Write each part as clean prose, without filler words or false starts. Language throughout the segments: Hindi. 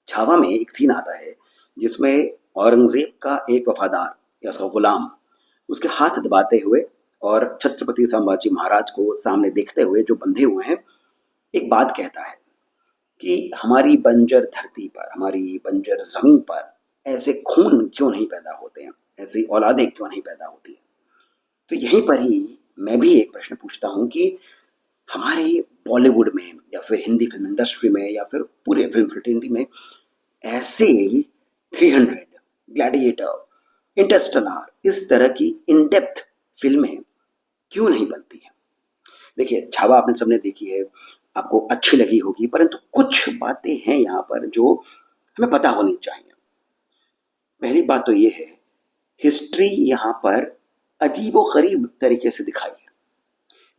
छावा में एक सीन आता है जिसमें औरंगजेब का एक वफादार या उसका गुलाम उसके हाथ दबाते हुए और छत्रपति संभाजी महाराज को सामने देखते हुए जो बंधे हुए हैं एक बात कहता है कि हमारी बंजर धरती पर, हमारी बंजर जमीन पर ऐसे खून क्यों नहीं पैदा होते हैं, ऐसी औलादें क्यों नहीं पैदा होती हैं। तो यहीं पर ही मैं भी एक प्रश्न पूछता हूँ कि हमारे बॉलीवुड में या फिर हिंदी फिल्म इंडस्ट्री में या फिर पूरे फिल्म फ्रेटर्निटी में ऐसे 300, ग्लैडिएटर, इंटरस्टेलर इस तरह की इन डेप्थ फिल्में क्यों नहीं बनती हैं। देखिए, छावा आपने सबने देखी है, आपको अच्छी लगी होगी, परंतु कुछ बातें हैं यहाँ पर जो हमें पता होनी चाहिए। पहली बात तो ये है, हिस्ट्री यहाँ पर अजीबो गरीब तरीके से दिखाई है।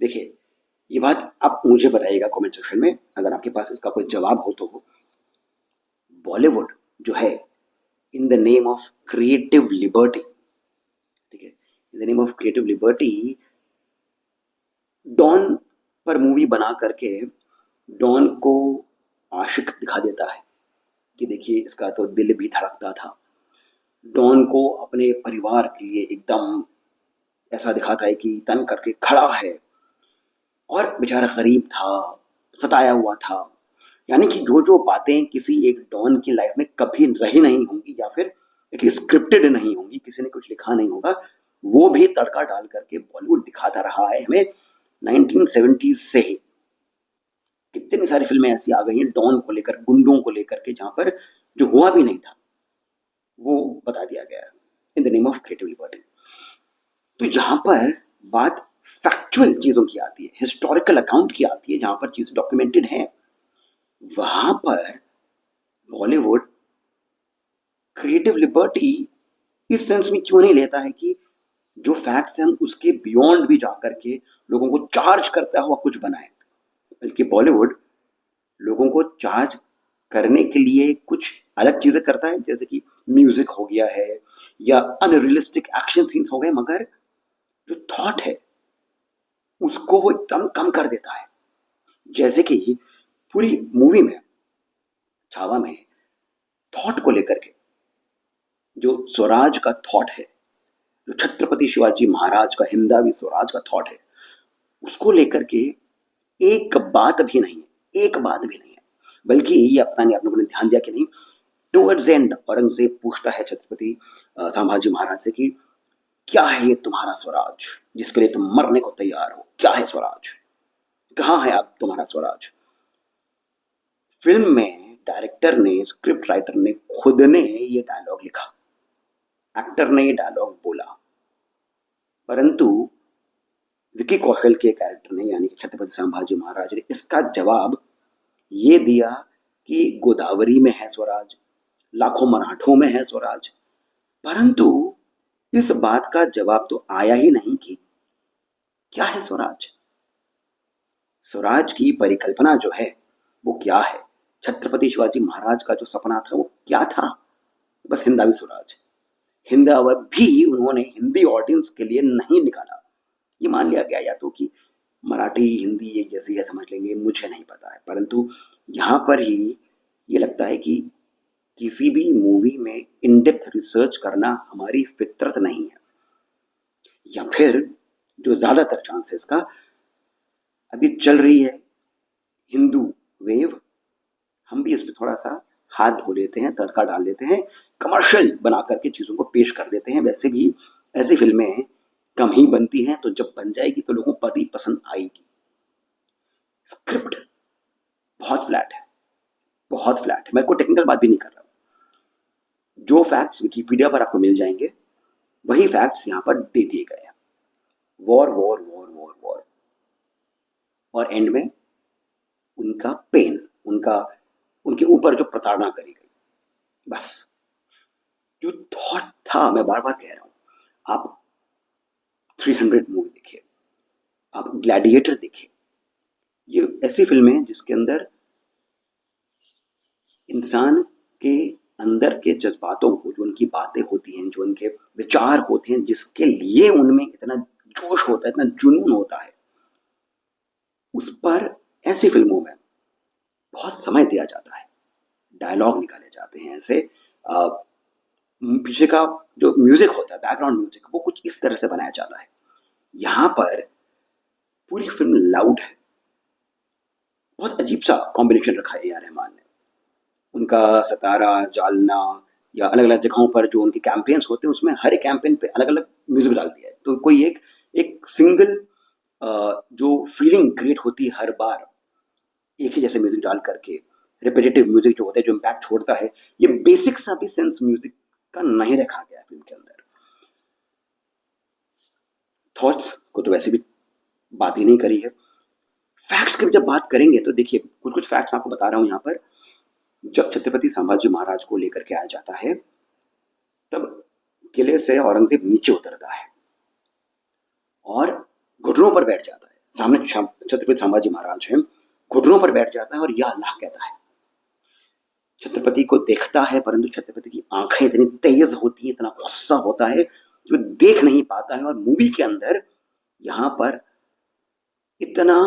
देखिए, ये बात आप मुझे बताइएगा कमेंट सेक्शन में, अगर आपके पास इसका कोई जवाब हो तो हो। बॉलीवुड जो है, in the name of creative liberty, ठीक है, in the name of creative liberty Don पर मूवी बना करके डॉन को आशिक दिखा देता है कि देखिए इसका तो दिल भी धड़कता था। डॉन को अपने परिवार के लिए एकदम ऐसा दिखाता है कि तन करके खड़ा है और बेचारा गरीब था, सताया हुआ था। यानी कि जो बातें किसी एक डॉन की लाइफ में कभी रही नहीं होंगी या फिर एटलीस्ट स्क्रिप्टेड नहीं होंगी, किसी ने कुछ लिखा नहीं होगा, वो भी तड़का डाल करके बॉलीवुड दिखाता रहा है हमें 1970s से ही। कितनी सारी फिल्में ऐसी आ गई हैं डॉन को लेकर, गुंडों को लेकर के, जहां पर जो हुआ भी नहीं था वो बता दिया गया है in the name of creative liberty. तो जहां पर बात फैक्चुअल चीजों की आती है, हिस्टोरिकल अकाउंट की आती है, जहां पर चीजें डॉक्यूमेंटेड हैं, वहां पर बॉलीवुड क्रिएटिव लिबर्टी इस सेंस में क्यों नहीं लेता है कि जो फैक्ट्स हैं हम उसके बियॉन्ड भी जाकर के लोगों को चार्ज करता हुआ कुछ बनाए। बल्कि बॉलीवुड लोगों को चार्ज करने के लिए कुछ अलग चीजें करता है, जैसे कि म्यूजिक हो गया है या अनरियलिस्टिक एक्शन सीन्स हो गए, मगर जो थॉट है उसको वो एकदम कम कर देता है। जैसे कि पूरी मूवी में, छावा में, थॉट को लेकर के जो स्वराज का थॉट है, जो छत्रपति शिवाजी महाराज का हिंदवी स्वराज का थॉट है, उसको लेकर के एक बात भी नहीं है, एक बात भी नहीं है। बल्कि ये पता नहीं आप लोगों ने ध्यान दिया कि नहीं, टुवर्ड्स एंड औरंगजेब पूछता है छत्रपति संभाजी महाराज से कि क्या है ये तुम्हारा स्वराज जिसके लिए तुम मरने को तैयार हो, क्या है स्वराज, कहाँ है आप तुम्हारा स्वराज। फिल्म में डायरेक्टर ने, स्क्रिप्ट राइटर ने खुद ने ये डायलॉग लिखा, एक्टर ने ये डायलॉग बोला, परंतु विकी कौशल के कैरेक्टर ने यानी कि छत्रपति संभाजी महाराज ने इसका जवाब ये दिया कि गोदावरी में है स्वराज, लाखों मराठों में है स्वराज। परंतु इस बात का जवाब तो आया ही नहीं कि क्या है स्वराज। स्वराज की परिकल्पना जो है वो क्या है, छत्रपति शिवाजी महाराज का जो सपना था वो क्या था, बस हिंदवी स्वराज। हिंदावत भी उन्होंने हिंदी ऑडियंस के लिए नहीं निकाला। ये मान लिया गया या तो कि मराठी हिंदी एक जैसी है, समझ लेंगे, मुझे नहीं पता है, परंतु यहाँ पर ही ये लगता है कि किसी भी मूवी में इन डेप्थ रिसर्च करना हमारी फितरत नहीं है, या फिर जो ज्यादातर चांसेस का अभी चल रही है हिंदू वेव, हम भी इसमें थोड़ा सा हाथ धो लेते हैं, तड़का डाल लेते हैं, कमर्शियल बना करके चीजों को पेश कर देते हैं। वैसे भी ऐसी फिल्में कम ही बनती हैं, तो जब बन जाएगी तो लोगों पर ही पसंद आएगी। स्क्रिप्ट बहुत फ्लैट है, बहुत फ्लैट है। मैं कोई टेक्निकल बात भी नहीं कर रहा हूं। जो फैक्ट्स विकिपीडिया पर आपको मिल जाएंगे वही फैक्ट्स यहां पर दे दिए गए हैं। War war war war war, और एंड में उनका पेन, उनका उनके ऊपर जो प्रताड़ना करी गई, बस जो थॉट था, मैं बार बार कह रहा हूं, आप 300 मूवी देखिए, आप ग्लैडिएटर देखिए, ये ऐसी फिल्में हैं जिसके अंदर इंसान के अंदर के जज्बातों को, जो उनकी बातें होती हैं, जो उनके विचार होते हैं, जिसके लिए उनमें इतना जोश होता है, इतना जुनून होता है, उस पर ऐसी फिल्मों में बहुत समय दिया जाता है, डायलॉग निकाले जाते हैं ऐसे। अ, पीछे का जो म्यूजिक होता है, बैकग्राउंड म्यूजिक, वो कुछ इस तरह से बनाया जाता है। यहाँ पर पूरी फिल्म लाउड है। बहुत अजीब सा कॉम्बिनेशन रखा है ए आर रहमान ने। उनका सतारा, जालना या अलग अलग जगहों पर जो उनके कैंपेन्स होते हैं, उसमें हर एक कैंपेन पे अलग अलग म्यूजिक डाल दिया है। तो कोई एक एक सिंगल जो फीलिंग क्रिएट होती है हर बार एक ही जैसे म्यूजिक डाल करके, रिपीटेटिव म्यूजिक जो होता है, जो इम्पैक्ट छोड़ता है, ये बेसिक सा भी सेंस म्यूजिक का नहीं रखा गया है फिल्म के अंदर। थॉट्स को तो वैसे भी बात ही नहीं करी है। फैक्ट्स की जब बात करेंगे तो देखिए, कुछ कुछ फैक्ट्स आपको बता रहा हूं यहाँ पर। जब छत्रपति संभाजी महाराज को लेकर के आया जाता है, तब किले से औरंगजेब नीचे उतरता है और घुटनों पर बैठ जाता है। सामने छत्रपति संभाजी महाराज हैं, घुटनों पर बैठ जाता है और या अल्लाह कहता है। छत्रपति को देखता है, परंतु छत्रपति की आंखें इतनी तेज होती है, इतना गुस्सा होता है कि वो देख नहीं पाता है। और मूवी के अंदर यहाँ पर इतना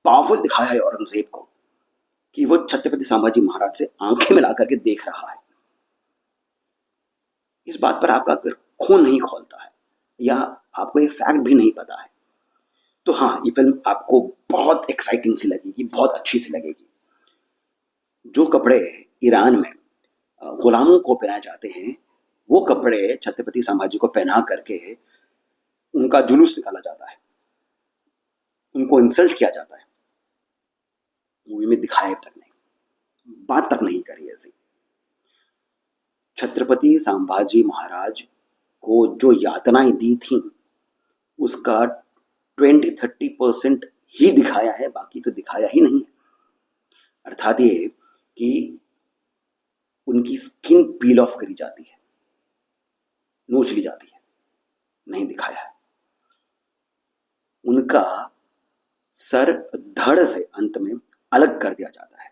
पावरफुल दिखाया है औरंगजेब को कि वो छत्रपति संभाजी महाराज से आंखें मिला करके देख रहा है। इस बात पर आपका अगर खून नहीं खोलता है या आपको ये फैक्ट भी नहीं पता है, तो हाँ, ये फिल्म आपको बहुत एक्साइटिंग सी लगेगी, बहुत अच्छी सी लगेगी। जो कपड़े ईरान में गुलामों को पहनाए जाते हैं, वो कपड़े छत्रपति संभाजी को पहना करके उनका जुलूस निकाला जाता है, उनको इंसल्ट किया जाता है। मूवी में दिखाया तक नहीं, बात तक नहीं करी ऐसी। छत्रपति संभाजी महाराज को जो यातनाएं दी थी, उसका 20-30% ही दिखाया है, बाकी तो दिखाया ही नहीं। अर्थात ये कि उनकी स्किन पील ऑफ करी जाती है, नोच ली जाती है, नहीं दिखाया है। उनका सर धड़ से अंत में अलग कर दिया जाता है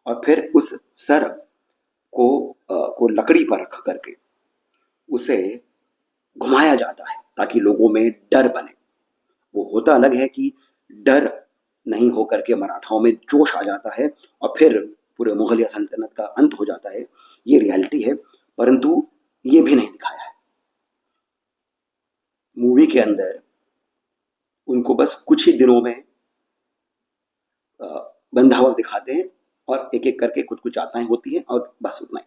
और फिर उस सर को लकड़ी पर रख करके उसे घुमाया जाता है ताकि लोगों में डर बने। वो होता अलग है कि डर नहीं होकर के मराठाओं में जोश आ जाता है और फिर पूरे मुगलिया सल्तनत का अंत हो जाता है, ये रियलिटी है, परंतु ये भी नहीं दिखाया है मूवी के अंदर। उनको बस कुछ ही दिनों में बंधा हुआ दिखाते हैं और एक एक करके कुछ कुछ यातनाएं होती हैं और बस उतना ही।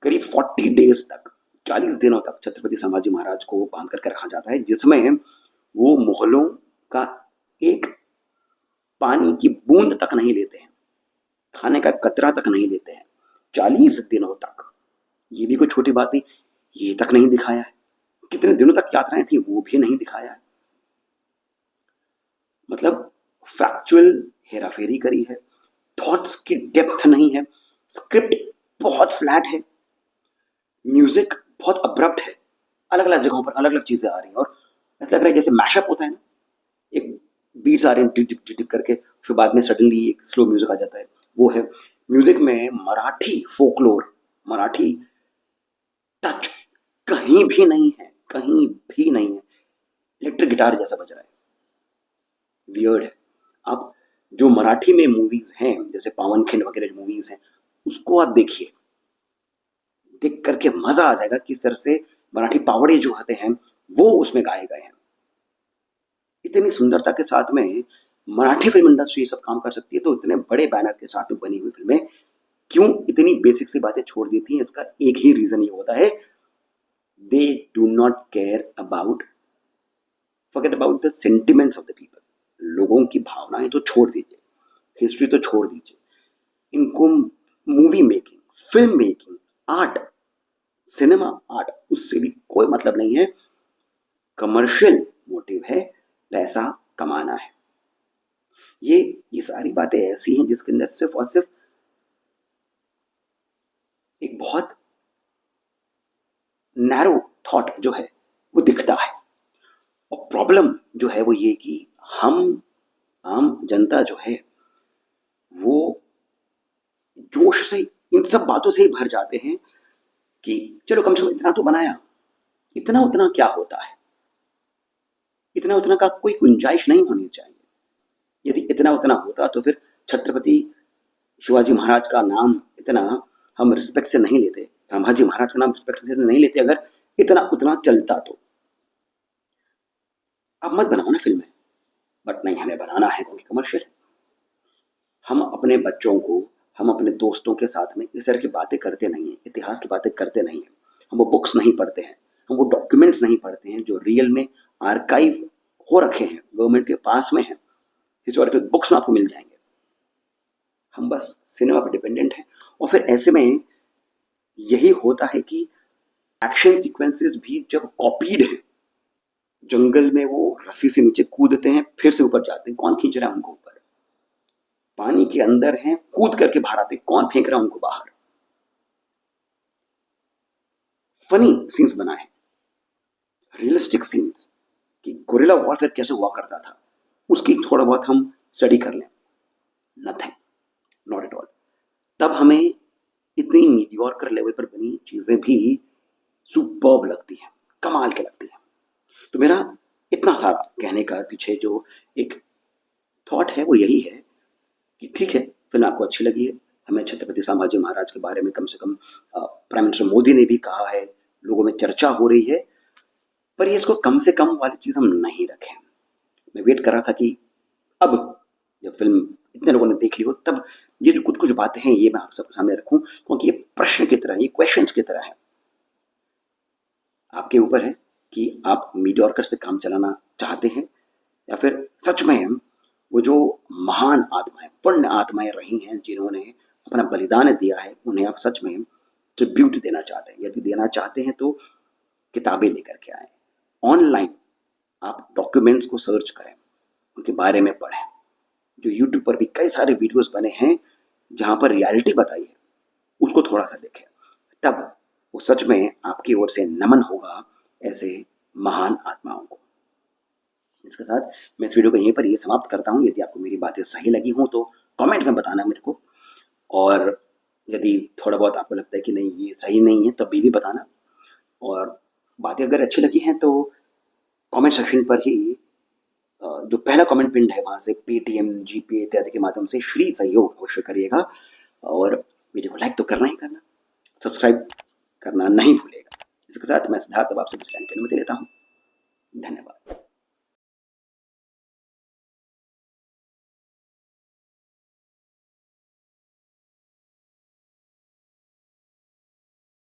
करीब 40 डेज तक, 40 दिनों तक छत्रपति संभाजी महाराज को बांध करके रखा जाता है, जिसमें वो मुगलों का एक पानी की बूंद तक नहीं लेते हैं, खाने का कतरा तक नहीं लेते हैं 40 दिनों तक। ये भी कोई छोटी बात नहीं, ये तक नहीं दिखाया है। कितने दिनों तक यात्राएं थी वो भी नहीं दिखाया है। मतलब फैक्चुअल हेराफेरी करी है, थॉट्स की डेप्थ नहीं है, स्क्रिप्ट बहुत फ्लैट है, म्यूजिक बहुत अब्रप्ट है, अलग अलग जगहों पर अलग अलग चीजें आ रही हैं और ऐसा लग रहा है जैसे मैशअप होता है ना, एक बीट्स आ रहे हैं टिप टिप टिप करके, फिर बाद में सडनली एक स्लो म्यूजिक आ जाता है, वो है। म्यूजिक में मराठी फोकलोर, मराठी टच कहीं भी नहीं है, कहीं भी नहीं है। इलेक्ट्रिक गिटार जैसा बज रहा है, वियर्ड है। अब जो मराठी में मूवीज हैं, जैसे पावनखिंड वगैरह मूवीज हैं, उसको आप देखिए, देख करके मजा आ जाएगा किस तरह से मराठी पावड़े जो होते हैं वो उसमें गाए गए हैं। इतनी सुंदरता के साथ में मराठी फिल्म इंडस्ट्री ये सब काम कर सकती है, तो इतने बड़े बैनर के साथ में बनी हुई फिल्में क्यों इतनी बेसिक सी बातें छोड़ देती हैं? इसका एक ही रीजन ये होता है, they do not care about, forget about the sentiments of the people. लोगों की भावनाएं तो छोड़ दीजिए, हिस्ट्री तो छोड़ दीजिए, इनको movie making, film making, art, cinema art, उससे भी कोई मतलब नहीं है। कमर्शियल मोटिव है, पैसा कमाना है। ये सारी बातें ऐसी हैं जिसके अंदर सिर्फ और सिर्फ एक बहुत नैरो थॉट जो है वो दिखता है। और प्रॉब्लम जो है वो ये कि हम आम जनता जो है वो जोश से इन सब बातों से ही भर जाते हैं कि चलो कम से कम इतना तो बनाया, इतना उतना क्या होता है, इतना उतना का कोई गुंजाइश नहीं होनी चाहिए। यदि इतना उतना होता तो फिर छत्रपति शिवाजी महाराज का नाम इतना हम रिस्पेक्ट से नहीं लेते, संभाजी महाराज का नाम रिस्पेक्ट से नहीं लेते अगर इतना उतना चलता तो। अब मत बनाओ ना फिल्में, बट नहीं हमें बनाना है क्योंकि कमर्शियल है। हम अपने बच्चों को, हम अपने दोस्तों के साथ में इस तरह की बातें करते नहीं हैं, इतिहास की बातें करते नहीं हैं। हम वो बुक्स नहीं पढ़ते हैं, हम वो डॉक्यूमेंट्स नहीं पढ़ते हैं जो रियल में आर्काइव हो रखे हैं, गवर्नमेंट के पास में हैं, हिस्टोरिकल बुक्स में आपको मिल जाएंगे। हम बस सिनेमा पर डिपेंडेंट हैं। और फिर ऐसे में यही होता है कि एक्शन सीक्वेंसेस भी जब कॉपीड है, जंगल में वो रस्सी से नीचे कूदते हैं फिर से ऊपर जाते हैं, कौन खींच रहा है उनको ऊपर? पानी के अंदर हैं, कूद करके बाहर आते, कौन फेंक रहा है उनको बाहर? फनी सीन्स बनाए, रियलिस्टिक सीन्स कि गोरिल्ला वॉरफेयर कैसे हुआ करता था, उसकी थोड़ा बहुत हम स्टडी कर लें। Nothing, not at all. तब हमें इतनी मीडियोकर लेवल पर बनी चीजें भी सुपर्ब लगती हैं, कमाल के लगती हैं। तो मेरा इतना सारा कहने का पीछे जो एक थॉट है वो यही है कि ठीक है, फिल्म आपको अच्छी लगी है, हमें छत्रपति संभाजी महाराज के बारे में कम से कम प्राइम मिनिस्टर मोदी ने भी कहा है, लोगों में चर्चा हो रही है, पर ये इसको कम से कम वाली चीज़ हम नहीं रखें। मैं वेट कर रहा था कि अब जब फिल्म इतने लोगों ने देख ली हो तब ये जो कुछ कुछ बातें हैं ये मैं आप सबके सामने रखूं, क्योंकि ये प्रश्न की तरह, ये क्वेश्चंस की तरह है। आपके ऊपर है कि आप मीडियोकर से काम चलाना चाहते हैं या फिर सच में वो जो महान आत्माएं, पुण्य आत्माएं रही हैं जिन्होंने अपना बलिदान दिया है, उन्हें आप सच में ट्रिब्यूट देना चाहते हैं। यदि देना चाहते हैं तो किताबें लेकर के आए, ऑनलाइन आप डॉक्यूमेंट्स को सर्च करें, उनके बारे में पढ़ें। जो यूट्यूब पर भी कई सारे वीडियोस बने हैं जहां पर रियलिटी बताई है, उसको थोड़ा सा देखें, तब वो सच में आपकी ओर से नमन होगा ऐसे महान आत्माओं को। इसके साथ मैं इस वीडियो को यहीं पर ये समाप्त करता हूँ। यदि आपको मेरी बातें सही लगी हों तो कमेंट में बताना मेरे को, और यदि थोड़ा बहुत आपको लगता है कि नहीं ये सही नहीं है तब भी बताना। और बातें अगर अच्छी लगी हैं तो कमेंट सेक्शन पर ही जो पहला कमेंट पिंड है वहाँ से पेटीएम, जीपे इत्यादि के माध्यम से श्री सहयोग अवश्य करिएगा। और वीडियो को लाइक तो करना ही करना, सब्सक्राइब करना नहीं भूलेगा। इसके साथ मैं सिद्धार्थ अब आपसे कुछ कहने की अनुमति लेता हूँ। धन्यवाद।